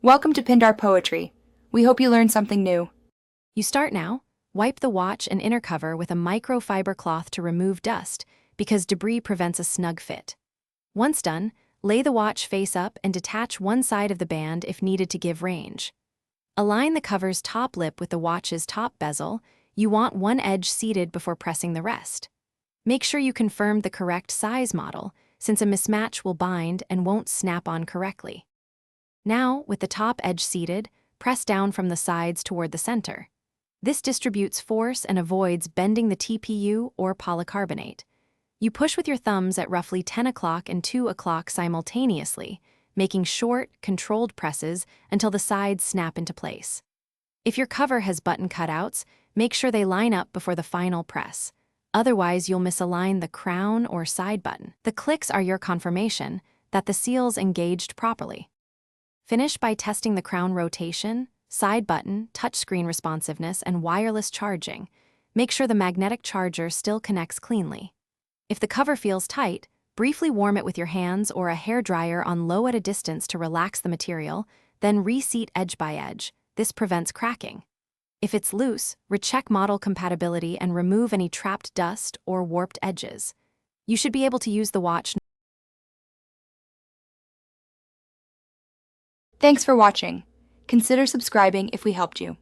Welcome to Pindar Poetry. We hope you learned something new. You start now. Wipe the watch and inner cover with a microfiber cloth to remove dust, because debris prevents a snug fit. Once done, lay the watch face up and detach one side of the band if needed to give range. Align the cover's top lip with the watch's top bezel. You want one edge seated before pressing the rest. Make sure you confirm the correct size model, since a mismatch will bind and won't snap on correctly. Now, with the top edge seated, press down from the sides toward the center. This distributes force and avoids bending the TPU or polycarbonate. You push with your thumbs at roughly 10 o'clock and 2 o'clock simultaneously, making short, controlled presses until the sides snap into place. If your cover has button cutouts, make sure they line up before the final press. Otherwise, you'll misalign the crown or side button. The clicks are your confirmation that the seal's engaged properly. Finish by testing the crown rotation, side button, touchscreen responsiveness, and wireless charging. Make sure the magnetic charger still connects cleanly. If the cover feels tight, briefly warm it with your hands or a hairdryer on low at a distance to relax the material, then reseat edge by edge. This prevents cracking. If it's loose, recheck model compatibility and remove any trapped dust or warped edges. You should be able to use the watch. Thanks for watching. Consider subscribing if we helped you.